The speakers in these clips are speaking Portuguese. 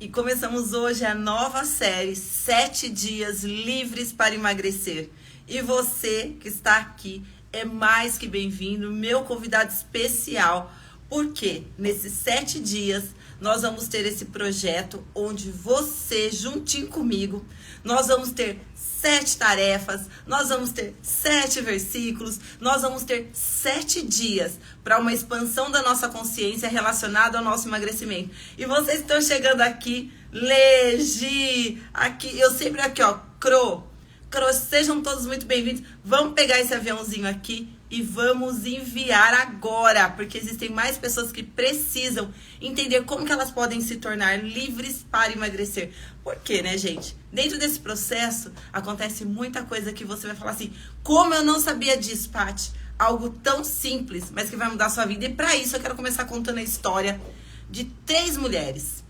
E começamos hoje a nova série 7 dias livres para emagrecer. E você que está aqui é mais que bem-vindo, meu convidado especial, porque nesses 7 dias nós vamos ter esse projeto onde você, juntinho comigo, nós vamos ter 7 tarefas, nós vamos ter 7 versículos, nós vamos ter 7 dias para uma expansão da nossa consciência relacionada ao nosso emagrecimento. E vocês estão chegando aqui, Legi, aqui, eu sempre aqui, ó, Cro, sejam todos muito bem-vindos. Vamos pegar esse aviãozinho aqui e vamos enviar agora, porque existem mais pessoas que precisam entender como que elas podem se tornar livres para emagrecer. Por quê, né, gente? Dentro desse processo, acontece muita coisa que você vai falar assim, como eu não sabia disso, Paty? Algo tão simples, mas que vai mudar a sua vida. E para isso, eu quero começar contando a história de 3 mulheres.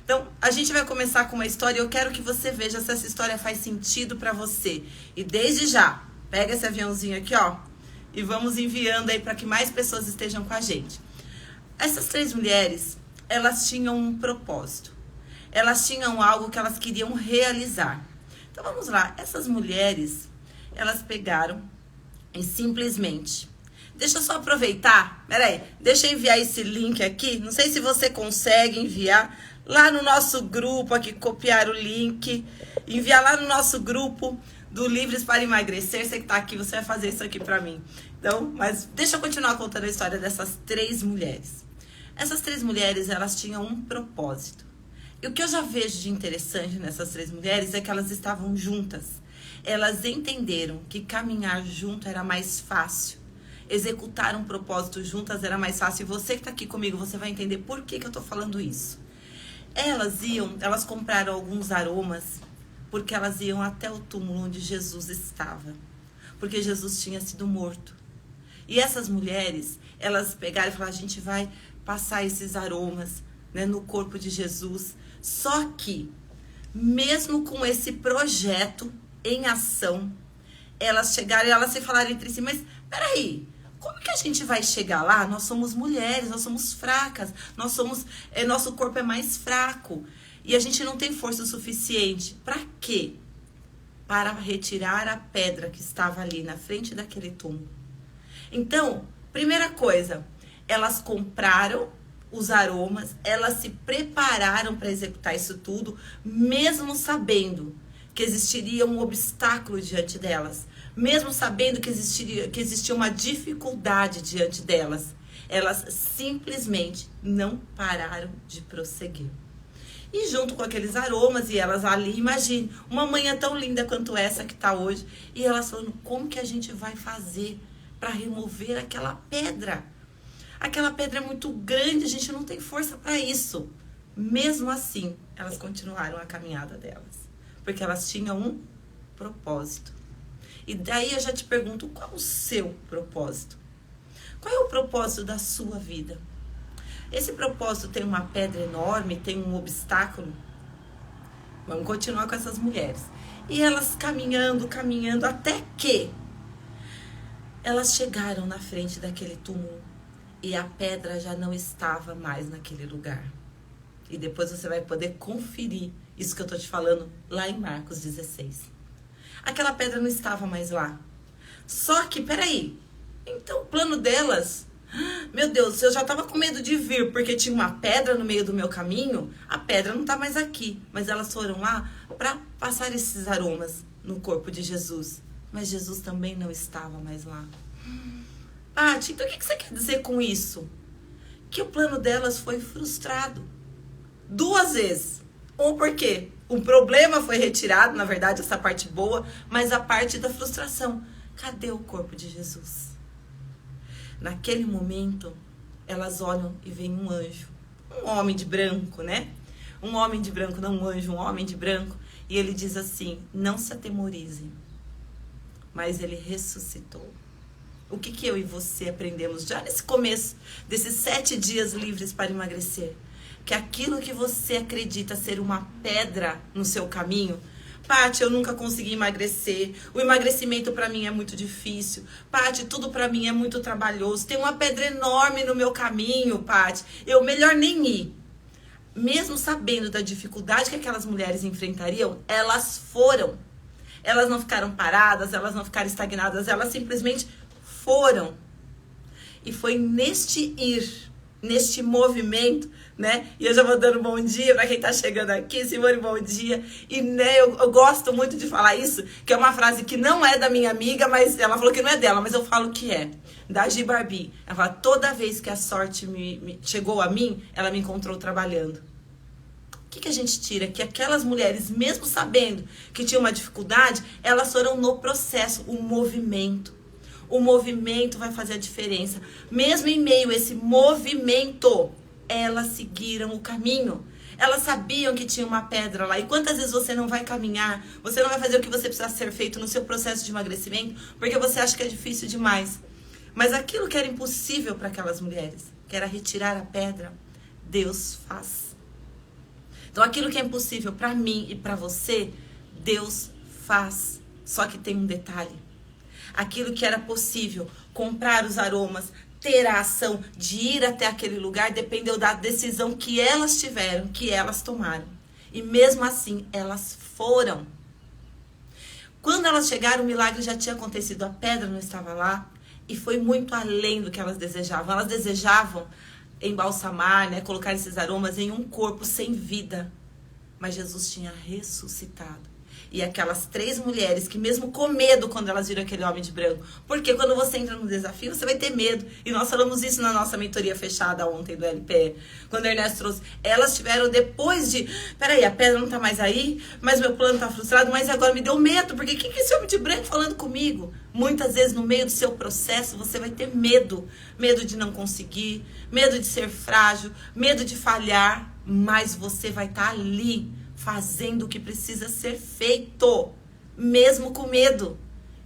Então, a gente vai começar com uma história e eu quero que você veja se essa história faz sentido para você. E desde já, pega esse aviãozinho aqui, ó, e vamos enviando aí para que mais pessoas estejam com a gente. Essas 3 mulheres, elas tinham um propósito. Elas tinham algo que elas queriam realizar. Então, vamos lá. Essas mulheres, elas pegaram e simplesmente... Deixa eu só aproveitar. Peraí, deixa eu enviar esse link aqui. Não sei se você consegue enviar lá no nosso grupo aqui, copiar o link. Enviar lá no nosso grupo do Livres para Emagrecer. Você que tá aqui, você vai fazer isso aqui pra mim. Então, mas deixa eu continuar contando a história dessas 3 mulheres. Essas 3 mulheres, elas tinham um propósito. E o que eu já vejo de interessante nessas 3 mulheres é que elas estavam juntas. Elas entenderam que caminhar junto era mais fácil. Executar um propósito juntas era mais fácil. E você que tá aqui comigo, você vai entender por que eu tô falando isso. Elas compraram alguns aromas, porque elas iam até o túmulo onde Jesus estava. Porque Jesus tinha sido morto. E essas mulheres, elas pegaram e falaram, a gente vai passar esses aromas, né, no corpo de Jesus. Só que, mesmo com esse projeto em ação, elas chegaram e elas se falaram entre si, mas peraí, como que a gente vai chegar lá? Nós somos mulheres, nós somos fracas, nosso corpo é mais fraco e a gente não tem força suficiente. Para quê? Para retirar a pedra que estava ali na frente daquele túmulo. Então, primeira coisa, elas compraram os aromas, elas se prepararam para executar isso tudo, mesmo sabendo que existiria um obstáculo diante delas. Mesmo sabendo que existia uma dificuldade diante delas, elas simplesmente não pararam de prosseguir. E junto com aqueles aromas, e elas ali, imagine, uma manhã tão linda quanto essa que está hoje, e elas falando, como que a gente vai fazer para remover aquela pedra? Aquela pedra é muito grande, a gente não tem força para isso. Mesmo assim, elas continuaram a caminhada delas, porque elas tinham um propósito. E daí eu já te pergunto, qual o seu propósito? Qual é o propósito da sua vida? Esse propósito tem uma pedra enorme, tem um obstáculo? Vamos continuar com essas mulheres. E elas caminhando, até que elas chegaram na frente daquele túmulo e a pedra já não estava mais naquele lugar. E depois você vai poder conferir isso que eu tô te falando lá em Marcos 16. Aquela pedra não estava mais lá. Só que, peraí, então o plano delas, meu Deus, eu já estava com medo de vir, porque tinha uma pedra no meio do meu caminho, a pedra não está mais aqui. Mas elas foram lá para passar esses aromas no corpo de Jesus. Mas Jesus também não estava mais lá. Paty, então o que você quer dizer com isso? Que o plano delas foi frustrado. 2 vezes. Por quê? O problema foi retirado, na verdade, essa parte boa, mas a parte da frustração. Cadê o corpo de Jesus? Naquele momento, elas olham e veem um anjo. Um homem de branco, né? Um homem de branco, não um anjo, um homem de branco. E ele diz assim, não se atemorizem, mas ele ressuscitou. O que eu e você aprendemos já nesse começo desses 7 dias livres para emagrecer? Que aquilo que você acredita ser uma pedra no seu caminho, Paty, eu nunca consegui emagrecer, o emagrecimento pra mim é muito difícil, Paty, tudo pra mim é muito trabalhoso, tem uma pedra enorme no meu caminho, Paty, eu melhor nem ir. mesmo sabendo da dificuldade que aquelas mulheres enfrentariam, elas foram. Elas não ficaram paradas, elas não ficaram estagnadas, elas simplesmente foram. E foi neste ir, neste movimento, né? E eu já vou dando bom dia para quem tá chegando aqui. Simone, bom dia. E né, eu gosto muito de falar isso, que é uma frase que não é da minha amiga, mas ela falou que não é dela, mas eu falo que é. Da Gi Barbie. Ela fala, toda vez que a sorte chegou a mim, ela me encontrou trabalhando. O que a gente tira? Que aquelas mulheres, mesmo sabendo que tinham uma dificuldade, elas foram no processo, o movimento. O movimento vai fazer a diferença. Mesmo em meio a esse movimento, elas seguiram o caminho. Elas sabiam que tinha uma pedra lá. E quantas vezes você não vai caminhar, você não vai fazer o que você precisa ser feito no seu processo de emagrecimento, porque você acha que é difícil demais. Mas aquilo que era impossível para aquelas mulheres, que era retirar a pedra, Deus faz. Então aquilo que é impossível para mim e para você, Deus faz. Só que tem um detalhe. Aquilo que era possível, comprar os aromas, ter a ação de ir até aquele lugar, dependeu da decisão que elas tiveram, que elas tomaram. E mesmo assim, elas foram. Quando elas chegaram, o milagre já tinha acontecido, a pedra não estava lá. E foi muito além do que elas desejavam. Elas desejavam embalsamar, né, colocar esses aromas em um corpo sem vida. Mas Jesus tinha ressuscitado. E aquelas 3 mulheres que mesmo com medo quando elas viram aquele homem de branco. Porque quando você entra no desafio, você vai ter medo. E nós falamos isso na nossa mentoria fechada ontem do LPE. Quando o Ernesto trouxe. Elas tiveram depois de... Peraí, a pedra não tá mais aí, mas meu plano tá frustrado, mas agora me deu medo. Porque o que é esse homem de branco falando comigo? Muitas vezes no meio do seu processo, você vai ter medo. Medo de não conseguir, medo de ser frágil, medo de falhar. Mas você vai estar ali fazendo o que precisa ser feito, mesmo com medo.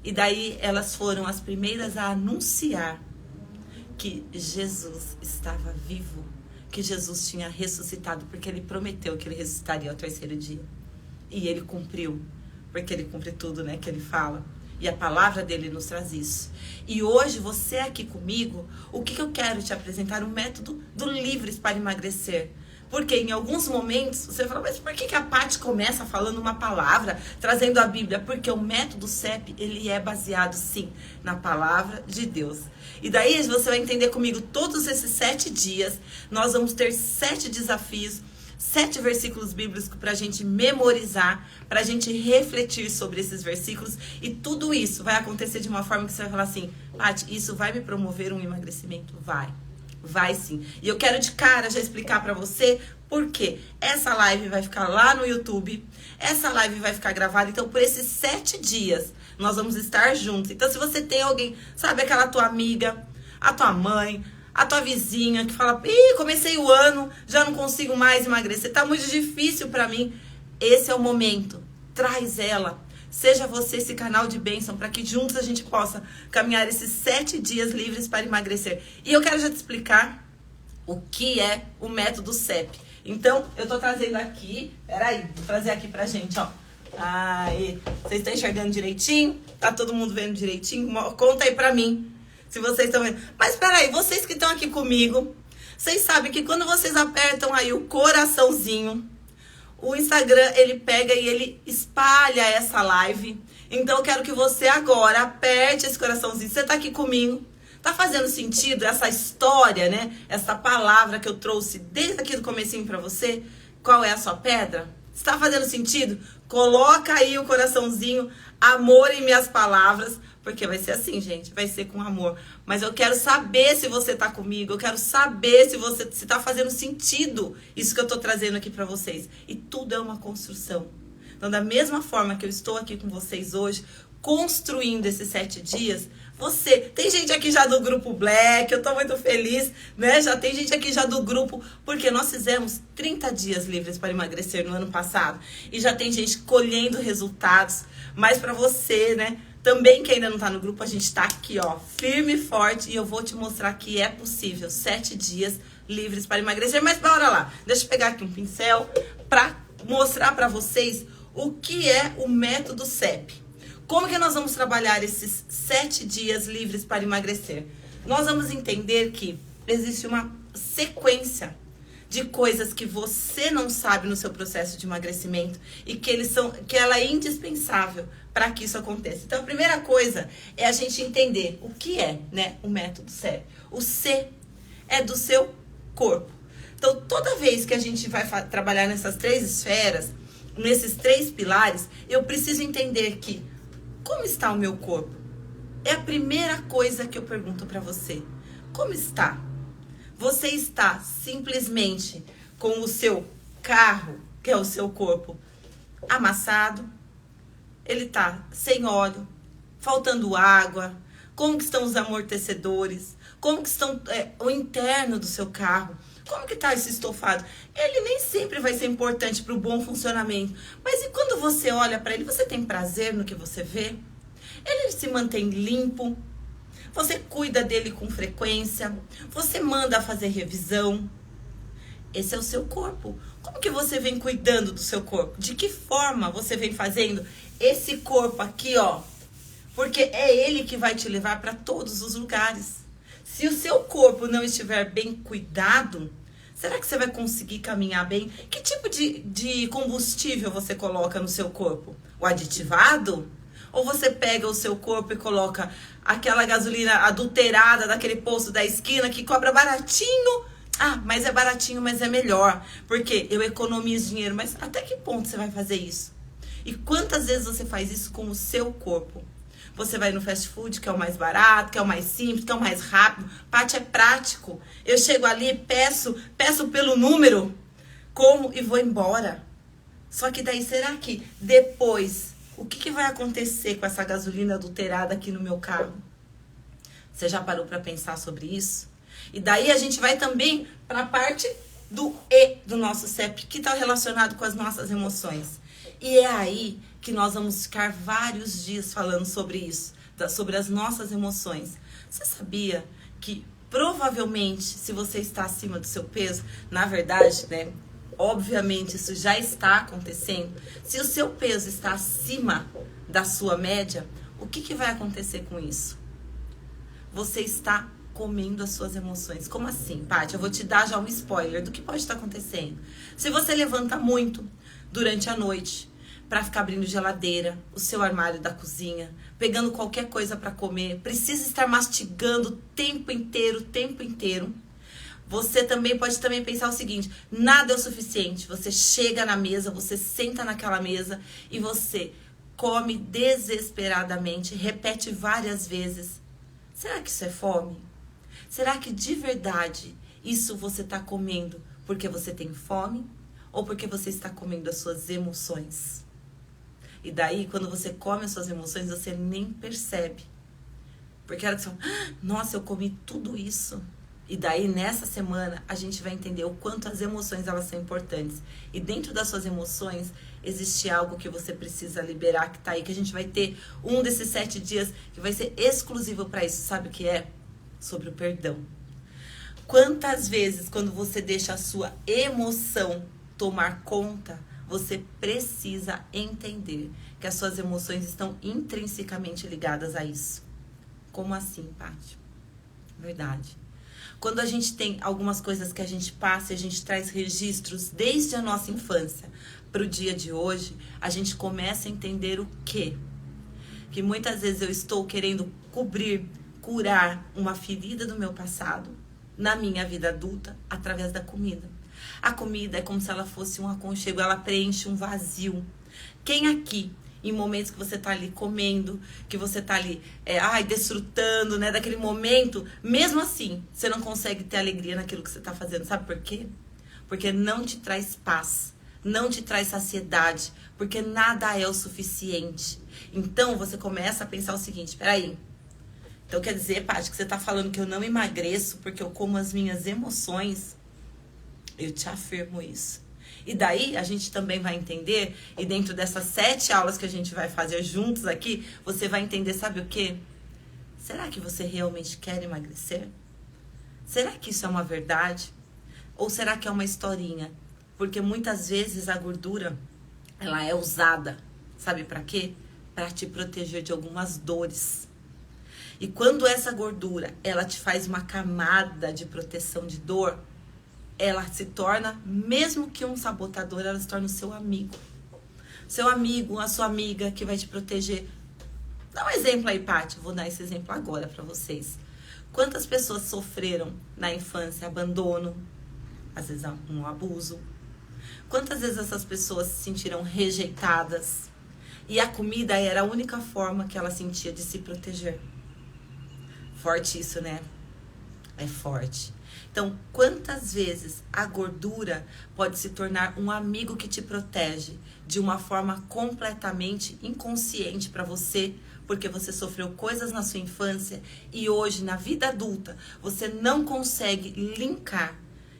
E daí elas foram as primeiras a anunciar que Jesus estava vivo, que Jesus tinha ressuscitado, porque ele prometeu que ele ressuscitaria ao 3º dia. E ele cumpriu, porque ele cumpre tudo, né, que ele fala. E a palavra dele nos traz isso. E hoje, você aqui comigo, o que eu quero te apresentar? O método do Livres para Emagrecer. Porque em alguns momentos você fala, mas por que a Paty começa falando uma palavra, trazendo a Bíblia? Porque o método CEP, ele é baseado sim na palavra de Deus. E daí você vai entender comigo, todos esses 7 dias, nós vamos ter 7 desafios, 7 versículos bíblicos para a gente memorizar, para a gente refletir sobre esses versículos. E tudo isso vai acontecer de uma forma que você vai falar assim, Paty, isso vai me promover um emagrecimento? Vai. Vai sim. E eu quero de cara já explicar pra você por quê. Essa live vai ficar lá no YouTube. Essa live vai ficar gravada. Então, por esses 7 dias, nós vamos estar juntos. Então, se você tem alguém, sabe, aquela tua amiga, a tua mãe, a tua vizinha, que fala, ih, comecei o ano, já não consigo mais emagrecer, tá muito difícil pra mim. Esse é o momento. Traz ela. Seja você esse canal de bênção para que juntos a gente possa caminhar esses 7 dias livres para emagrecer. E eu quero já te explicar o que é o método CEP. Então, eu tô trazendo aqui, peraí, vou trazer aqui pra gente, ó. Aí, vocês estão enxergando direitinho? Tá todo mundo vendo direitinho? Conta aí pra mim, se vocês estão vendo. Mas peraí, vocês que estão aqui comigo, vocês sabem que quando vocês apertam aí o coraçãozinho, o Instagram, ele pega e ele espalha essa live. Então, eu quero que você agora aperte esse coraçãozinho. Você tá aqui comigo? Tá fazendo sentido essa história, né? Essa palavra que eu trouxe desde aqui do comecinho pra você? Qual é a sua pedra? Está fazendo sentido? Coloca aí o coraçãozinho, amor em minhas palavras, porque vai ser assim, gente, vai ser com amor. Mas eu quero saber se você tá comigo, eu quero saber se tá fazendo sentido isso que eu tô trazendo aqui pra vocês. E tudo é uma construção. Então, da mesma forma que eu estou aqui com vocês hoje, construindo esses 7 dias, tem gente aqui já do grupo Black, eu tô muito feliz, né? Já tem gente aqui já do grupo, porque nós fizemos 30 dias livres para emagrecer no ano passado. E já tem gente colhendo resultados. Mas pra você, né? Também que ainda não tá no grupo, a gente tá aqui, ó, firme e forte. E eu vou te mostrar que é possível 7 dias livres para emagrecer. Mas bora lá, deixa eu pegar aqui um pincel pra mostrar pra vocês o que é o método CEP. Como que nós vamos trabalhar esses 7 dias livres para emagrecer? Nós vamos entender que existe uma sequência de coisas que você não sabe no seu processo de emagrecimento e que ela é indispensável para que isso aconteça. Então, a primeira coisa é a gente entender o que é, né, o método CEP. O C é do seu corpo. Então, toda vez que a gente vai trabalhar nessas 3 esferas, nesses 3 pilares, eu preciso entender que como está o meu corpo? É a primeira coisa que eu pergunto para você. Como está? Você está simplesmente com o seu carro, que é o seu corpo, amassado? Ele está sem óleo, faltando água? Como que estão os amortecedores? Como que estão o interno do seu carro? Como que está esse estofado? Ele nem sempre vai ser importante para o bom funcionamento. Mas e quando você olha para ele, você tem prazer no que você vê? Ele se mantém limpo? Você cuida dele com frequência? Você manda fazer revisão? Esse é o seu corpo. Como que você vem cuidando do seu corpo? De que forma você vem fazendo esse corpo aqui, ó? Porque é ele que vai te levar para todos os lugares. Se o seu corpo não estiver bem cuidado, será que você vai conseguir caminhar bem? Que tipo de combustível você coloca no seu corpo? O aditivado? Ou você pega o seu corpo e coloca aquela gasolina adulterada daquele posto da esquina que cobra baratinho? Ah, mas é baratinho, mas é melhor. Porque eu economizo dinheiro. Mas até que ponto você vai fazer isso? E quantas vezes você faz isso com o seu corpo? Você vai no fast food, que é o mais barato, que é o mais simples, que é o mais rápido. Paty, é prático. Eu chego ali, peço pelo número, como e vou embora. Só que daí, será que depois, o que vai acontecer com essa gasolina adulterada aqui no meu carro? Você já parou para pensar sobre isso? E daí a gente vai também para a parte do E do nosso CEP, que está relacionado com as nossas emoções. E é aí que nós vamos ficar vários dias falando sobre isso, sobre as nossas emoções. Você sabia que provavelmente, se você está acima do seu peso, na verdade, né, obviamente isso já está acontecendo, se o seu peso está acima da sua média, o que vai acontecer com isso? Você está comendo as suas emoções. Como assim, Paty? Eu vou te dar já um spoiler do que pode estar acontecendo. Se você levanta muito durante a noite para ficar abrindo geladeira, o seu armário da cozinha, pegando qualquer coisa para comer, precisa estar mastigando o tempo inteiro, você também pode pensar o seguinte: nada é o suficiente. Você chega na mesa, você senta naquela mesa e você come desesperadamente, repete várias vezes. Será que isso é fome? Será que de verdade isso você está comendo porque você tem fome? Ou porque você está comendo as suas emoções? E daí, quando você come as suas emoções, você nem percebe. Porque a hora que você fala, nossa, eu comi tudo isso. E daí, nessa semana, a gente vai entender o quanto as emoções elas são importantes. E dentro das suas emoções, existe algo que você precisa liberar, que tá aí, que a gente vai ter um desses 7 dias que vai ser exclusivo para isso. Sabe o que é? Sobre o perdão. Quantas vezes, quando você deixa a sua emoção tomar conta, você precisa entender que as suas emoções estão intrinsecamente ligadas a isso. Como assim, Paty? Verdade. Quando a gente tem algumas coisas que a gente passa e a gente traz registros desde a nossa infância para o dia de hoje, a gente começa a entender o quê? Que muitas vezes eu estou querendo curar uma ferida do meu passado na minha vida adulta através da comida. A comida é como se ela fosse um aconchego, ela preenche um vazio. Quem aqui, em momentos que você está ali comendo, que você está ali desfrutando, né, daquele momento, mesmo assim, você não consegue ter alegria naquilo que você está fazendo. Sabe por quê? Porque não te traz paz, não te traz saciedade, porque nada é o suficiente. Então, você começa a pensar o seguinte: peraí, então quer dizer, Paty, que você está falando que eu não emagreço porque eu como as minhas emoções? Eu te afirmo isso. E daí a gente também vai entender, e dentro dessas 7 aulas que a gente vai fazer juntos aqui, você vai entender, sabe o quê? Será que você realmente quer emagrecer? Será que isso é uma verdade? Ou será que é uma historinha? Porque muitas vezes a gordura, ela é usada, sabe para quê? Para te proteger de algumas dores. E quando essa gordura, ela te faz uma camada de proteção de dor, ela se torna, mesmo que um sabotador, ela se torna o seu amigo. Seu amigo, a sua amiga que vai te proteger. Dá um exemplo aí, Paty. Vou dar esse exemplo agora para vocês. Quantas pessoas sofreram na infância abandono, às vezes um abuso? Quantas vezes essas pessoas se sentiram rejeitadas e a comida era a única forma que ela sentia de se proteger? Forte isso, né? É forte. Então, quantas vezes a gordura pode se tornar um amigo que te protege de uma forma completamente inconsciente para você, porque você sofreu coisas na sua infância e hoje, na vida adulta, você não consegue linkar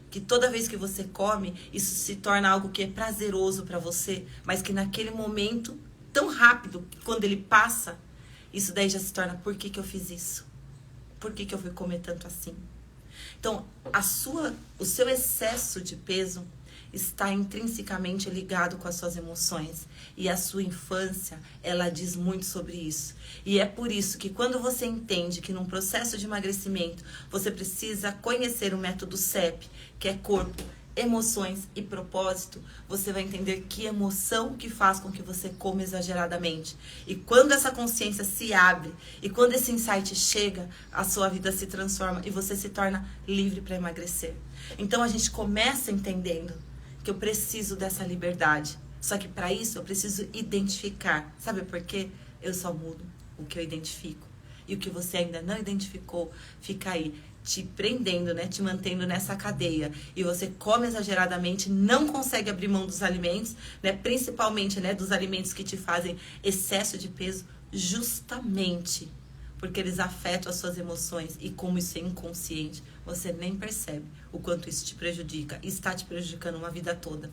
que toda vez que você come, isso se torna algo que é prazeroso para você, mas que naquele momento, tão rápido, quando ele passa, isso daí já se torna, por que que eu fiz isso? Por que que eu fui comer tanto assim? Então, o seu excesso de peso está intrinsecamente ligado com as suas emoções. E a sua infância, ela diz muito sobre isso. E é por isso que quando você entende que num processo de emagrecimento, você precisa conhecer o método CEP, que é corpo, emoções e propósito, você vai entender que emoção que faz com que você coma exageradamente. E quando essa consciência se abre e quando esse insight chega, a sua vida se transforma e você se torna livre para emagrecer. Então a gente começa entendendo que eu preciso dessa liberdade. Só que para isso eu preciso identificar. Sabe por quê? Eu só mudo o que eu identifico. E o que você ainda não identificou fica aí te prendendo, né? Te mantendo nessa cadeia. E você come exageradamente, não consegue abrir mão dos alimentos, né? Principalmente, né, dos alimentos que te fazem excesso de peso, justamente porque eles afetam as suas emoções. E como isso é inconsciente, você nem percebe o quanto isso te prejudica. E está te prejudicando uma vida toda.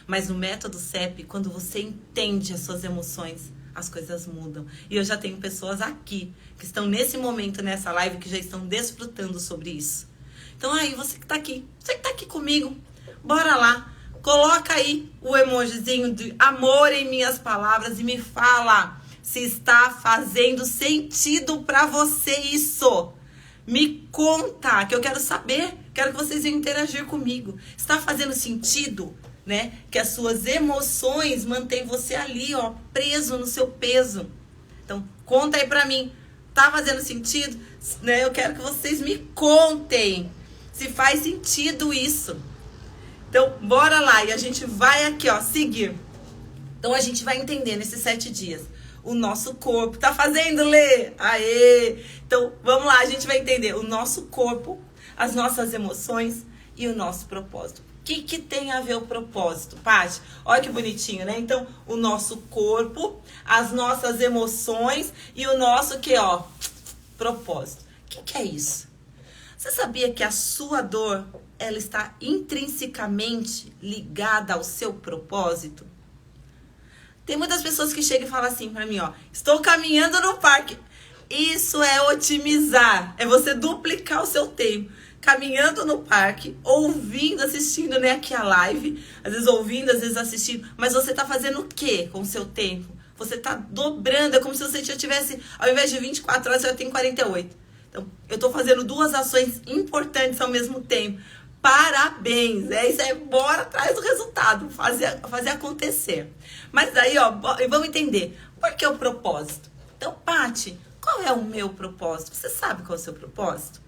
Mas no método CEP, quando você entende as suas emoções, as coisas mudam. E eu já tenho pessoas aqui que estão nesse momento, nessa live, que já estão desfrutando sobre isso. Então aí, você que tá aqui comigo, bora lá. Coloca aí o emojizinho de amor em minhas palavras e me fala se está fazendo sentido pra você isso. Me conta, que eu quero saber. Quero que vocês venham interagir comigo. Está fazendo sentido? Né? Que as suas emoções mantêm você ali, ó, preso no seu peso. Então, conta aí pra mim. Tá fazendo sentido? Né? Eu quero que vocês me contem se faz sentido isso. Então, bora lá. E a gente vai aqui, ó, seguir. Então, a gente vai entender nesses 7 dias. O nosso corpo. Tá fazendo, Lê? Aê! Então, vamos lá. A gente vai entender o nosso corpo, as nossas emoções e o nosso propósito. O que tem a ver o propósito, Paty? Olha que bonitinho, né? Então, o nosso corpo, as nossas emoções e o nosso, propósito. O que é isso? Você sabia que a sua dor, ela está intrinsecamente ligada ao seu propósito? Tem muitas pessoas que chegam e falam assim pra mim, ó, estou caminhando no parque. Isso é otimizar, é você duplicar o seu tempo. Caminhando no parque, ouvindo, assistindo, né, aqui a live, às vezes ouvindo, às vezes assistindo, mas você tá fazendo o quê com o seu tempo? Você tá dobrando, é como se você já tivesse, ao invés de 24 horas, você já tem 48. Então, eu tô fazendo 2 ações importantes ao mesmo tempo. Parabéns, isso aí, bora atrás do resultado, fazer acontecer. Mas daí, ó, vamos entender, por que o propósito? Então, Paty, qual é o meu propósito? Você sabe qual é o seu propósito?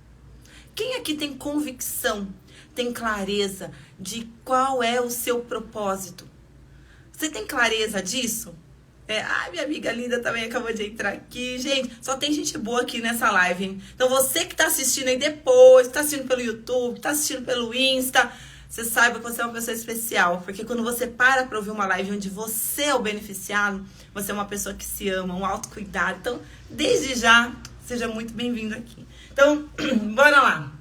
Quem aqui tem convicção, tem clareza de qual é o seu propósito? Você tem clareza disso? Ai, minha amiga linda também acabou de entrar aqui. Gente, só tem gente boa aqui nessa live, hein? Então você que tá assistindo aí depois, tá assistindo pelo YouTube, tá assistindo pelo Insta, você saiba que você é uma pessoa especial. Porque quando você para pra ouvir uma live onde você é o beneficiado, você é uma pessoa que se ama, um autocuidado. Então, desde já, seja muito bem-vindo aqui. Então, bora lá.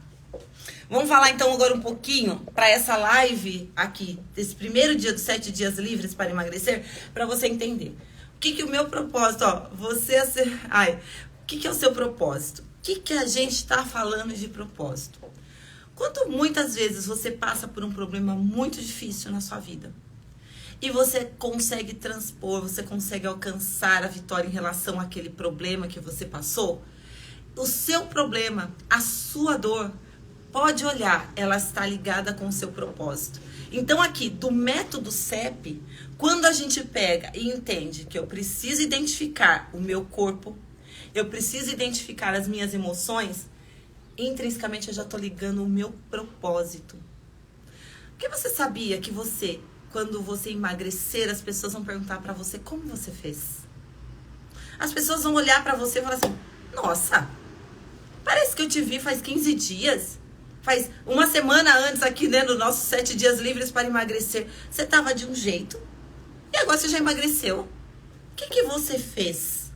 Vamos falar então agora um pouquinho para essa live aqui, desse primeiro dia dos 7 dias livres para emagrecer, para você entender. O que o meu propósito, ó, o que é o seu propósito? O que a gente está falando de propósito? Quando muitas vezes você passa por um problema muito difícil na sua vida e você consegue transpor, você consegue alcançar a vitória em relação àquele problema que você passou, o seu problema, a sua dor, Pode olhar, ela está ligada com o seu propósito. Então aqui, do método CEP, quando a gente pega e entende que eu preciso identificar o meu corpo, eu preciso identificar as minhas emoções, intrinsecamente eu já estou ligando o meu propósito. Porque você sabia que você, quando você emagrecer, as pessoas vão perguntar pra você como você fez? As pessoas vão olhar pra você e falar assim, nossa, parece que eu te vi faz 15 dias. Faz uma semana antes aqui, né, no nosso 7 dias livres para emagrecer. Você tava de um jeito e agora você já emagreceu. O que você fez?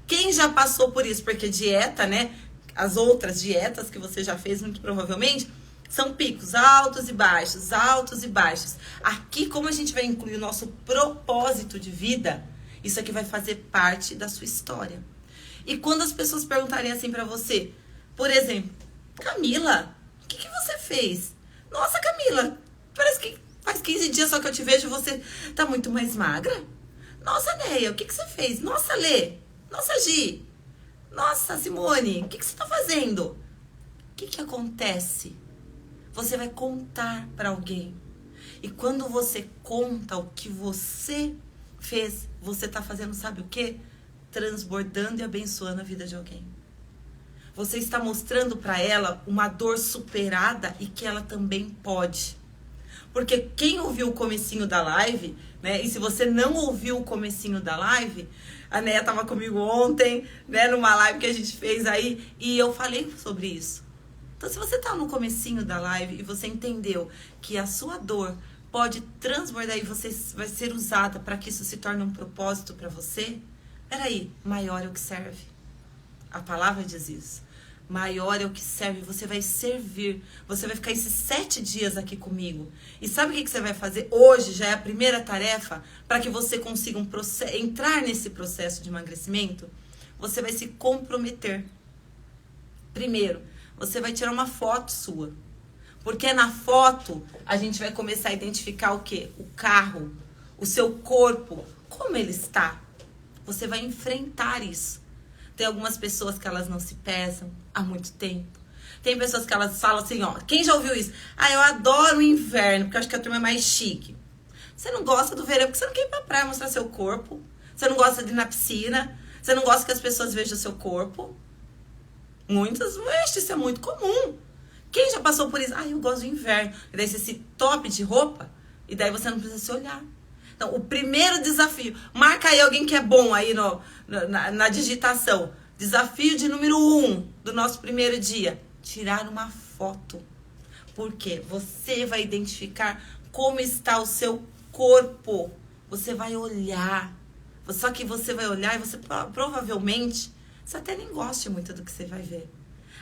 Quem já passou por isso? Porque dieta, né, as outras dietas que você já fez, muito provavelmente, são picos altos e baixos, altos e baixos. Aqui, como a gente vai incluir o nosso propósito de vida, isso aqui vai fazer parte da sua história. E quando as pessoas perguntarem assim pra você, por exemplo, Camila, o que você fez? Nossa, Camila, parece que faz 15 dias só que eu te vejo e você tá muito mais magra. Nossa, Neia, o que você fez? Nossa, Lê. Nossa, Gi. Nossa, Simone, o que você tá fazendo? O que acontece? Você vai contar pra alguém. E quando você conta o que você fez, você tá fazendo, sabe o quê? Transbordando e abençoando a vida de alguém. Você está mostrando para ela uma dor superada e que ela também pode. Porque quem ouviu o comecinho da live, né? E se você não ouviu o comecinho da live, a Neia estava comigo ontem, né? Numa live que a gente fez aí, e eu falei sobre isso. Então, se você tá no comecinho da live e você entendeu que a sua dor pode transbordar e você vai ser usada para que isso se torne um propósito para você, peraí, maior é o que serve. A palavra diz isso. Maior é o que serve. Você vai servir. Você vai ficar esses 7 dias aqui comigo. E sabe o que você vai fazer? Hoje já é a primeira tarefa para que você consiga entrar nesse processo de emagrecimento. Você vai se comprometer. Primeiro, você vai tirar uma foto sua. Porque na foto a gente vai começar a identificar o quê? O carro, o seu corpo, como ele está. Você vai enfrentar isso. Tem algumas pessoas que elas não se pesam há muito tempo. Tem pessoas que elas falam assim, ó, quem já ouviu isso? Ah, eu adoro o inverno, porque eu acho que a turma é mais chique. Você não gosta do verão porque você não quer ir pra praia mostrar seu corpo. Você não gosta de ir na piscina. Você não gosta que as pessoas vejam o seu corpo. Muitas, isso é muito comum. Quem já passou por isso? Ah, eu gosto do inverno. E daí você se top de roupa e daí você não precisa se olhar. Então, o primeiro desafio, marca aí alguém que é bom aí na digitação. Desafio de número 1 do nosso primeiro dia, tirar uma foto. Por quê? Você vai identificar como está o seu corpo. Você vai olhar. Só que você vai olhar e você provavelmente, você até nem goste muito do que você vai ver.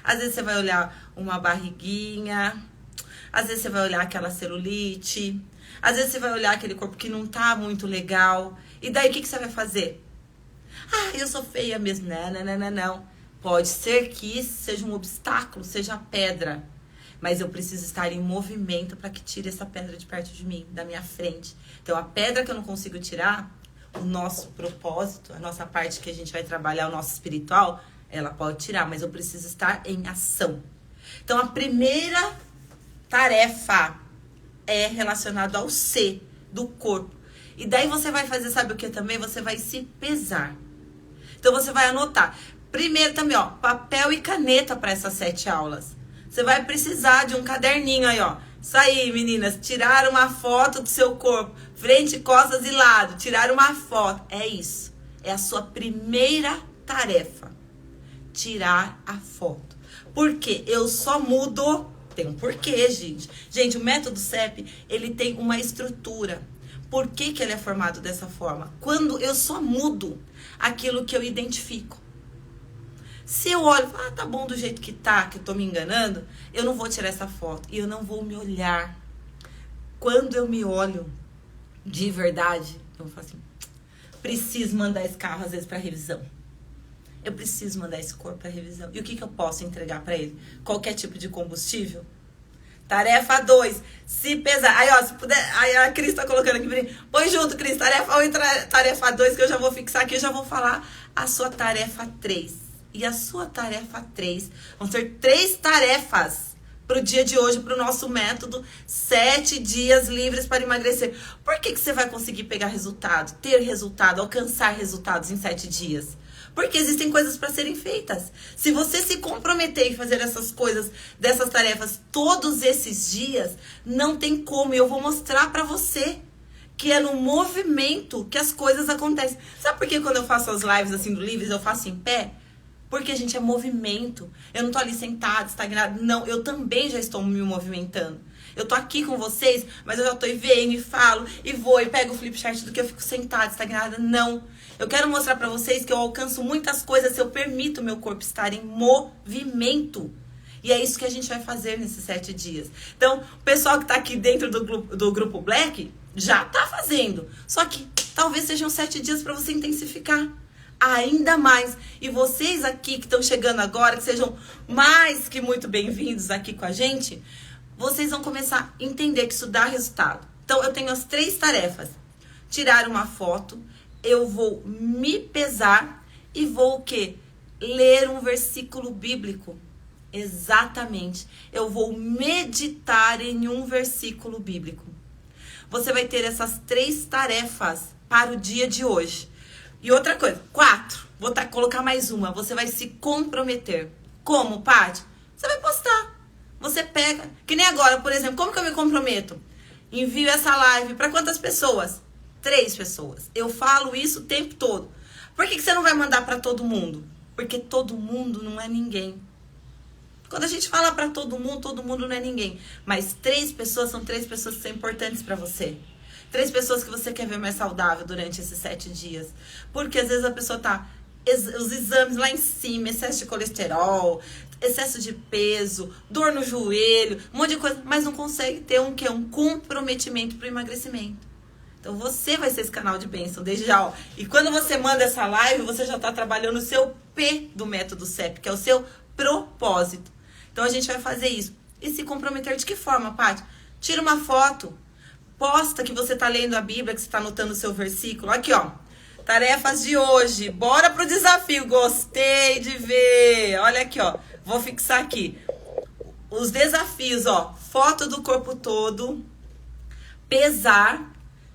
Às vezes você vai olhar uma barriguinha, às vezes você vai olhar aquela celulite, às vezes você vai olhar aquele corpo que não tá muito legal. E daí o que você vai fazer? Ah, eu sou feia mesmo. Não. Pode ser que isso seja um obstáculo, seja pedra. Mas eu preciso estar em movimento para que tire essa pedra de perto de mim, da minha frente. Então a pedra que eu não consigo tirar, o nosso propósito, a nossa parte que a gente vai trabalhar, o nosso espiritual, ela pode tirar, mas eu preciso estar em ação. Então a primeira tarefa é relacionado ao C do corpo. E daí você vai fazer, sabe o que também? Você vai se pesar. Então você vai anotar. Primeiro também, ó, papel e caneta para essas 7 aulas. Você vai precisar de um caderninho aí, ó. Isso aí, meninas, tirar uma foto do seu corpo, frente, costas e lado, tirar uma foto. É isso. É a sua primeira tarefa. Tirar a foto. Por quê? Eu só mudo. Tem um porquê, gente. Gente, o método CEP, ele tem uma estrutura. Por que ele é formado dessa forma? Quando eu só mudo aquilo que eu identifico. Se eu olho e falo, ah, tá bom do jeito que tá, que eu tô me enganando, eu não vou tirar essa foto. E eu não vou me olhar. Quando eu me olho de verdade, eu vou falar assim, preciso mandar esse carro às vezes pra revisão. Eu preciso mandar esse corpo para revisão. E o que eu posso entregar para ele? Qualquer tipo de combustível? Tarefa 2. Se pesar. Aí, ó, se puder. Aí a Cris tá colocando aqui pra mim. Põe junto, Cris. Tarefa 1 e tarefa 2, que eu já vou fixar aqui. Eu já vou falar a sua tarefa 3. E a sua tarefa 3 vão ser 3 tarefas pro dia de hoje, pro nosso método 7 dias livres para emagrecer. Por que você vai conseguir pegar resultado, ter resultado, alcançar resultados em 7 dias? Porque existem coisas para serem feitas. Se você se comprometer em fazer essas coisas, dessas tarefas todos esses dias, não tem como. Eu vou mostrar para você que é no movimento que as coisas acontecem. Sabe por que quando eu faço as lives assim do Livres, eu faço em pé? Porque, gente, é movimento. Eu não tô ali sentada, estagnada. Não, eu também já estou me movimentando. Eu tô aqui com vocês, mas eu já tô vendo e falo, e vou, e pego o flipchart do que eu fico sentada, estagnada. Não. Eu quero mostrar pra vocês que eu alcanço muitas coisas se eu permito o meu corpo estar em movimento. E é isso que a gente vai fazer nesses 7 dias. Então, o pessoal que tá aqui dentro do grupo Black já tá fazendo. Só que talvez sejam 7 dias pra você intensificar ainda mais. E vocês aqui que estão chegando agora, que sejam mais que muito bem-vindos aqui com a gente, vocês vão começar a entender que isso dá resultado. Então, eu tenho as 3 tarefas. Tirar uma foto, eu vou me pesar e vou o quê? Ler um versículo bíblico. Exatamente. Eu vou meditar em um versículo bíblico. Você vai ter essas 3 tarefas para o dia de hoje. E outra coisa, 4. Vou colocar mais uma. Você vai se comprometer. Como, Paty? Você vai postar. Você pega. Que nem agora, por exemplo. Como que eu me comprometo? Envio essa live para quantas pessoas? 3 pessoas. Eu falo isso o tempo todo. Por que você não vai mandar para todo mundo? Porque todo mundo não é ninguém. Quando a gente fala para todo mundo não é ninguém. Mas 3 pessoas são 3 pessoas que são importantes para você. 3 pessoas que você quer ver mais saudável durante esses 7 dias. Porque às vezes a pessoa tá... Os exames lá em cima, excesso de colesterol, excesso de peso, dor no joelho, um monte de coisa. Mas não consegue ter um comprometimento pro emagrecimento. Então você vai ser esse canal de bênção desde já, ó. E quando você manda essa live, você já tá trabalhando o seu P do método CEP, que é o seu propósito. Então a gente vai fazer isso. E se comprometer de que forma, Paty? Tira uma foto. Posta que você tá lendo a Bíblia, que você tá anotando o seu versículo. Aqui, ó. Tarefas de hoje. Bora pro desafio. Gostei de ver. Olha aqui, ó. Vou fixar aqui. Os desafios, ó. Foto do corpo todo. Pesar.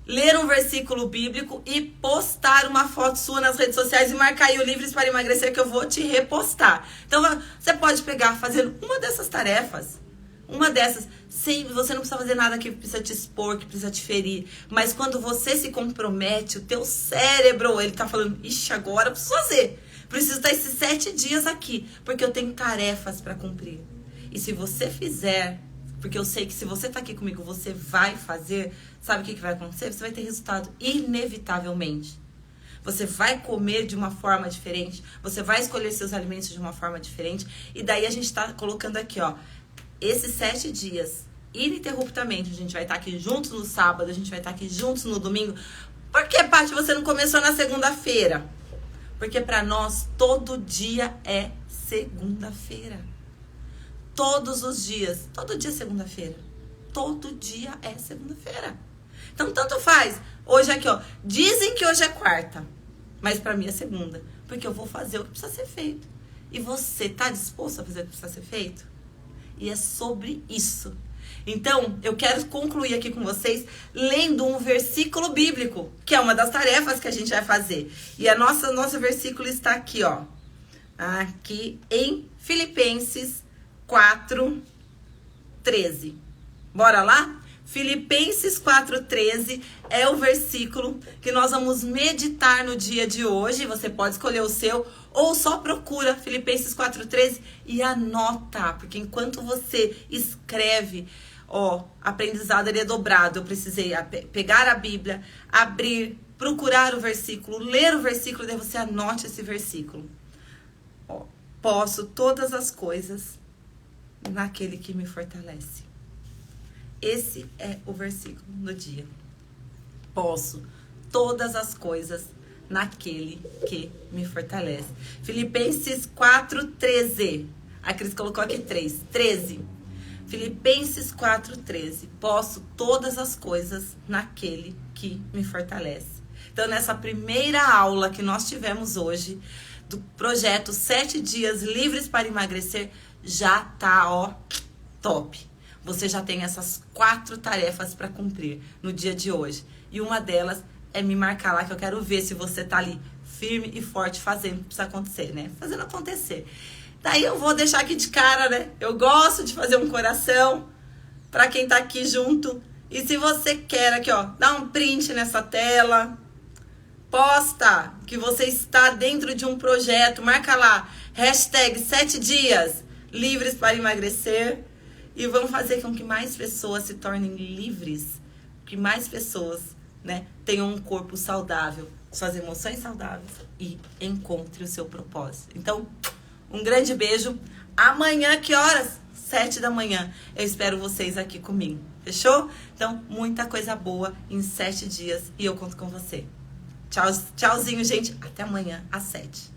Ler um versículo bíblico e postar uma foto sua nas redes sociais e marcar aí o Livres para Emagrecer, que eu vou te repostar. Então, você pode pegar fazendo uma dessas tarefas, uma dessas, sem, você não precisa fazer nada que precisa te expor, que precisa te ferir, mas quando você se compromete, o teu cérebro, ele tá falando, ixi, agora eu preciso fazer, preciso estar esses 7 dias aqui, porque eu tenho tarefas para cumprir. E se você fizer, porque eu sei que se você tá aqui comigo, você vai fazer, sabe o que vai acontecer? Você vai ter resultado inevitavelmente. Você vai comer de uma forma diferente, você vai escolher seus alimentos de uma forma diferente, e daí a gente tá colocando aqui, ó, esses 7 dias, ininterruptamente, a gente vai estar aqui juntos no sábado, a gente vai estar aqui juntos no domingo. Por que, Paty, você não começou na segunda-feira? Porque pra nós, todo dia é segunda-feira. Todos os dias. Todo dia é segunda-feira. Todo dia é segunda-feira. Então, tanto faz. Hoje aqui, ó. Dizem que hoje é quarta. Mas pra mim é segunda. Porque eu vou fazer o que precisa ser feito. E você tá disposto a fazer o que precisa ser feito? E é sobre isso. Então, eu quero concluir aqui com vocês lendo um versículo bíblico. Que é uma das tarefas que a gente vai fazer. E nosso versículo está aqui, ó. Aqui em Filipenses 4:13. Bora lá? Filipenses 4:13 é o versículo que nós vamos meditar no dia de hoje. Você pode escolher o seu ou só procura Filipenses 4:13 e anota, porque enquanto você escreve, ó, aprendizado ele é dobrado. Eu precisei pegar a Bíblia, abrir, procurar o versículo, ler o versículo, daí você anote esse versículo. Ó, posso todas as coisas naquele que me fortalece. Esse é o versículo do dia. Posso todas as coisas naquele que me fortalece. Filipenses 4:13. A Cris colocou aqui 13. Filipenses 4:13. Posso todas as coisas naquele que me fortalece. Então, nessa primeira aula que nós tivemos hoje, do projeto 7 dias livres para emagrecer, já tá, ó, top. Você já tem essas 4 tarefas para cumprir no dia de hoje. E uma delas é me marcar lá, que eu quero ver se você tá ali firme e forte fazendo o que precisa acontecer, né? Fazendo acontecer. Daí eu vou deixar aqui de cara, né? Eu gosto de fazer um coração para quem tá aqui junto. E se você quer aqui, ó, dá um print nessa tela, posta que você está dentro de um projeto, marca lá, hashtag 7 dias livres para emagrecer, e vamos fazer com que mais pessoas se tornem livres, que mais pessoas, né, tenham um corpo saudável, suas emoções saudáveis e encontre o seu propósito. Então, um grande beijo. Amanhã, que horas? 7 da manhã. Eu espero vocês aqui comigo. Fechou? Então, muita coisa boa em 7 dias e eu conto com você. Tchauzinho, gente. Até amanhã, às 7.